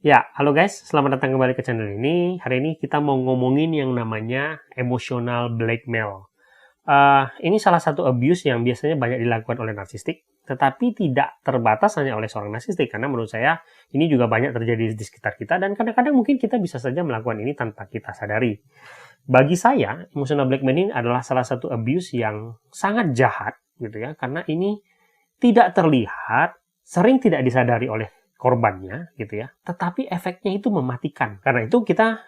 Ya, halo guys, selamat datang kembali ke channel ini. Hari ini kita mau ngomongin yang namanya emotional blackmail. Ini salah satu abuse yang biasanya banyak dilakukan oleh narsistik, tetapi tidak terbatas hanya oleh seorang narsistik, karena menurut saya ini juga banyak terjadi di sekitar kita, dan kadang-kadang mungkin kita bisa saja melakukan ini tanpa kita sadari. Bagi saya, emotional blackmail ini adalah salah satu abuse yang sangat jahat, gitu ya, karena ini tidak terlihat, sering tidak disadari oleh korbannya gitu ya, tetapi efeknya itu mematikan. Karena itu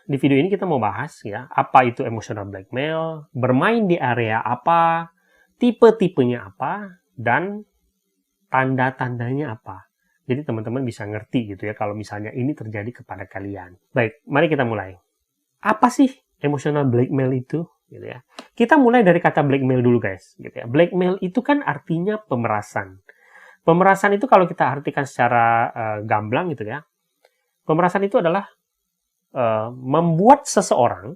di video ini kita mau bahas ya, apa itu emotional blackmail, bermain di area apa, tipe-tipenya apa, dan tanda-tandanya apa. Jadi teman-teman bisa ngerti gitu ya kalau misalnya ini terjadi kepada kalian. Baik, mari kita mulai. Apa sih emotional blackmail itu? Gitu ya. Kita mulai dari kata blackmail dulu guys. Gitu ya. Blackmail itu kan artinya pemerasan. Pemerasan itu kalau kita artikan secara gamblang gitu ya, pemerasan itu adalah membuat seseorang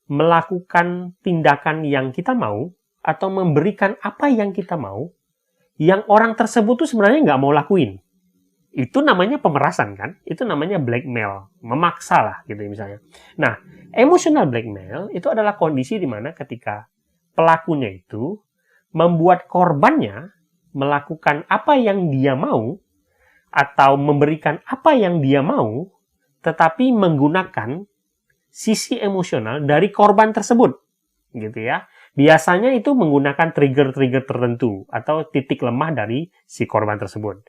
melakukan tindakan yang kita mau atau memberikan apa yang kita mau, yang orang tersebut tuh sebenarnya nggak mau lakuin. Itu namanya pemerasan kan? Itu namanya blackmail, memaksa lah gitu misalnya. Nah, emotional blackmail itu adalah kondisi di mana ketika pelakunya itu membuat korbannya melakukan apa yang dia mau atau memberikan apa yang dia mau, tetapi menggunakan sisi emosional dari korban tersebut, gitu ya. Biasanya itu menggunakan trigger-trigger tertentu atau titik lemah dari si korban tersebut.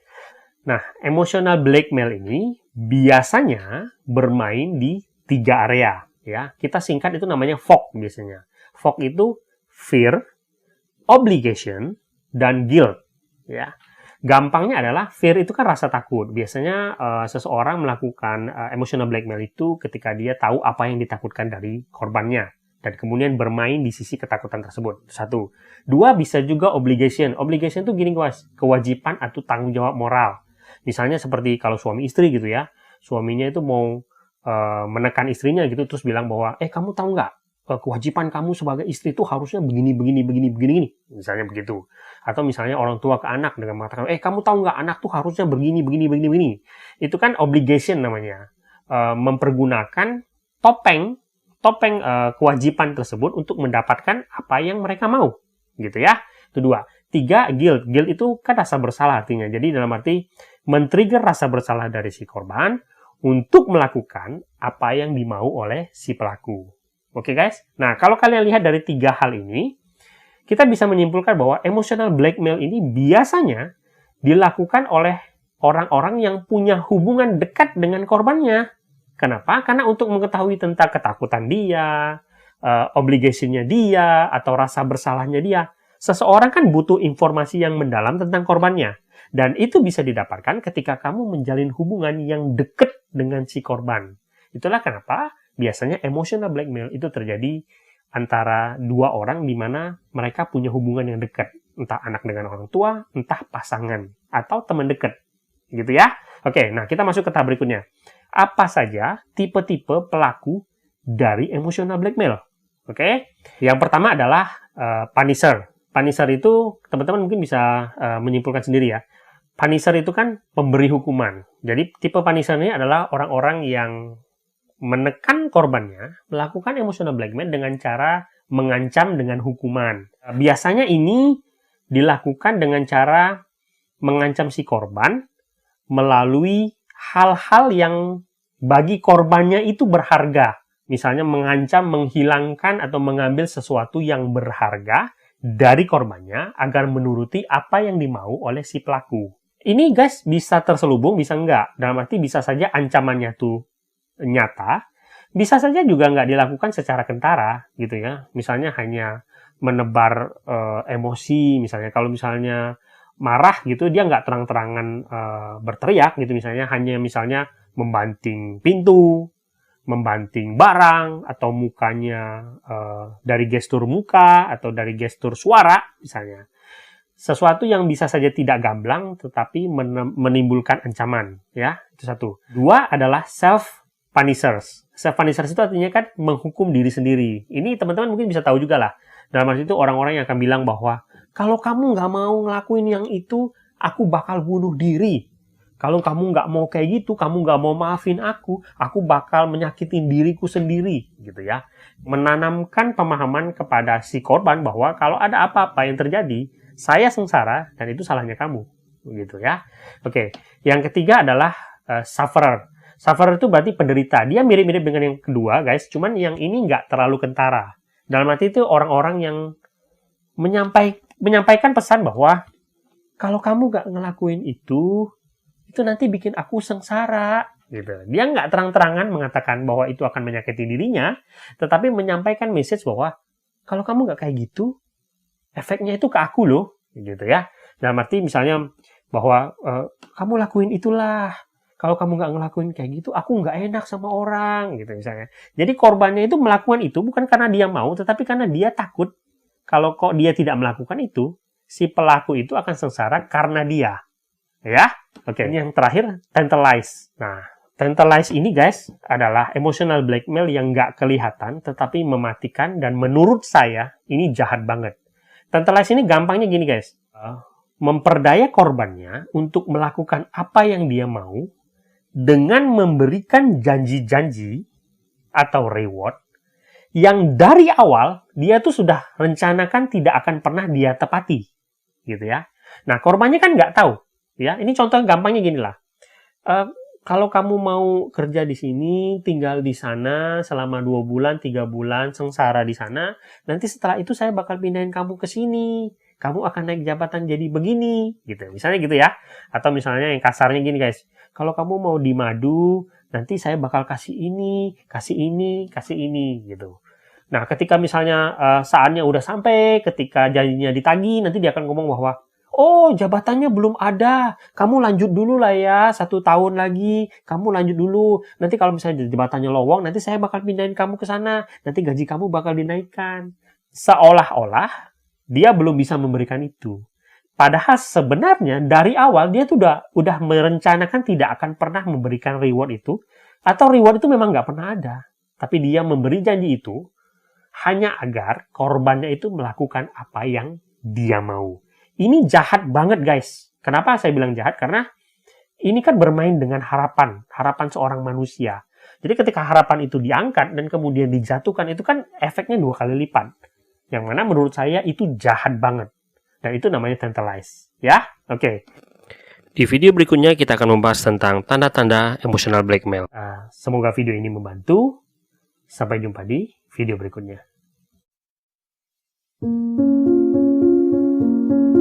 Nah, emotional blackmail ini biasanya bermain di 3 area, ya. Kita singkat itu namanya FOC biasanya. FOC itu fear, obligation, dan guilt. Ya, gampangnya adalah fear itu kan rasa takut. Biasanya seseorang melakukan emotional blackmail itu ketika dia tahu apa yang ditakutkan dari korbannya dan kemudian bermain di sisi ketakutan tersebut. 1. 2, bisa juga obligation. Obligation itu gini guys, kewajiban atau tanggung jawab moral. Misalnya seperti kalau suami istri gitu ya, suaminya itu mau menekan istrinya gitu terus bilang bahwa kamu tahu nggak, kewajiban kamu sebagai istri itu harusnya begini, misalnya begitu. Atau misalnya orang tua ke anak dengan mengatakan, kamu tahu nggak, anak tuh harusnya begini. Itu kan obligation namanya. Mempergunakan topeng kewajiban tersebut untuk mendapatkan apa yang mereka mau. Gitu ya. Itu 2. 3, guilt. Guilt itu kan rasa bersalah artinya. Jadi dalam arti men-trigger rasa bersalah dari si korban untuk melakukan apa yang dimau oleh si pelaku. Oke guys, nah kalau kalian lihat dari 3 hal ini, kita bisa menyimpulkan bahwa emotional blackmail ini biasanya dilakukan oleh orang-orang yang punya hubungan dekat dengan korbannya. Kenapa? Karena untuk mengetahui tentang ketakutan dia, obligation-nya dia, atau rasa bersalahnya dia, seseorang kan butuh informasi yang mendalam tentang korbannya. Dan itu bisa didapatkan ketika kamu menjalin hubungan yang dekat dengan si korban. Itulah kenapa biasanya emotional blackmail itu terjadi antara 2 orang di mana mereka punya hubungan yang dekat. Entah anak dengan orang tua, entah pasangan, atau teman dekat. Gitu ya. Oke, nah kita masuk ke tahap berikutnya. Apa saja tipe-tipe pelaku dari emotional blackmail? Oke, yang pertama adalah punisher. Punisher itu teman-teman mungkin bisa menyimpulkan sendiri ya. Punisher itu kan pemberi hukuman. Jadi tipe punisher ini adalah orang-orang yang menekan korbannya, melakukan emotional blackmail dengan cara mengancam dengan hukuman. Biasanya ini dilakukan dengan cara mengancam si korban melalui hal-hal yang bagi korbannya itu berharga. Misalnya mengancam menghilangkan atau mengambil sesuatu yang berharga dari korbannya agar menuruti apa yang dimau oleh si pelaku. Ini guys bisa terselubung, bisa enggak. Dalam arti bisa saja ancamannya tuh nyata, bisa saja juga nggak dilakukan secara kentara gitu ya. Misalnya hanya menebar emosi, misalnya kalau misalnya marah gitu dia nggak terang-terangan berteriak gitu, misalnya membanting pintu, membanting barang, atau mukanya dari gestur muka atau dari gestur suara misalnya. Sesuatu yang bisa saja tidak gamblang tetapi menimbulkan ancaman ya. Itu 1. 2 adalah self punishers. Self punishers itu artinya kan menghukum diri sendiri. Ini teman-teman mungkin bisa tahu juga lah. Dalam arti itu orang-orang yang akan bilang bahwa kalau kamu nggak mau ngelakuin yang itu, aku bakal bunuh diri. Kalau kamu nggak mau kayak gitu, kamu nggak mau maafin aku bakal menyakitin diriku sendiri, gitu ya. Menanamkan pemahaman kepada si korban bahwa kalau ada apa-apa yang terjadi, saya sengsara dan itu salahnya kamu, gitu ya. Oke, yang ketiga adalah sufferer. Sufferer itu berarti penderita. Dia mirip-mirip dengan yang kedua, guys. Cuman yang ini nggak terlalu kentara. Dalam arti itu orang-orang yang menyampaikan pesan bahwa kalau kamu nggak ngelakuin itu nanti bikin aku sengsara, gitu. Dia nggak terang-terangan mengatakan bahwa itu akan menyakiti dirinya, tetapi menyampaikan message bahwa kalau kamu nggak kayak gitu, efeknya itu ke aku loh, gitu ya. Dalam arti misalnya bahwa kamu lakuin itulah, kalau kamu nggak ngelakuin kayak gitu, aku nggak enak sama orang, gitu misalnya. Jadi korbannya itu melakukan itu bukan karena dia mau, tetapi karena dia takut kalau kok dia tidak melakukan itu, si pelaku itu akan sengsara karena dia. Ya, oke. Ini yang terakhir, tantalize. Nah, tantalize ini guys adalah emotional blackmail yang nggak kelihatan tetapi mematikan dan menurut saya ini jahat banget. Tantalize ini gampangnya gini guys, memperdaya korbannya untuk melakukan apa yang dia mau dengan memberikan janji-janji atau reward yang dari awal dia tuh sudah rencanakan tidak akan pernah dia tepati, gitu ya. Nah, korbannya kan nggak tahu. Ya, ini contoh gampangnya gini lah. Kalau kamu mau kerja di sini, tinggal di sana selama 2 bulan, 3 bulan, sengsara di sana, nanti setelah itu saya bakal pindahin kamu ke sini. Kamu akan naik jabatan jadi begini, gitu. Misalnya gitu ya. Atau misalnya yang kasarnya gini guys. Kalau kamu mau di madu, nanti saya bakal kasih ini, kasih ini, kasih ini, gitu. Nah, ketika misalnya saatnya udah sampai, ketika janjinya ditagih, nanti dia akan ngomong bahwa oh, jabatannya belum ada. Kamu lanjut dulu lah ya, 1 tahun lagi. Kamu lanjut dulu. Nanti kalau misalnya jabatannya lowong, nanti saya bakal pindahin kamu ke sana. Nanti gaji kamu bakal dinaikkan. Seolah-olah dia belum bisa memberikan itu. Padahal sebenarnya dari awal dia tuh udah merencanakan tidak akan pernah memberikan reward itu. Atau reward itu memang nggak pernah ada. Tapi dia memberi janji itu hanya agar korbannya itu melakukan apa yang dia mau. Ini jahat banget guys. Kenapa saya bilang jahat? Karena ini kan bermain dengan harapan seorang manusia. Jadi ketika harapan itu diangkat dan kemudian dijatuhkan, itu kan efeknya 2 kali lipat. Yang mana menurut saya itu jahat banget. Dan itu namanya tantalize. Ya, oke. Di video berikutnya kita akan membahas tentang tanda-tanda emotional blackmail. Semoga video ini membantu. Sampai jumpa di video berikutnya.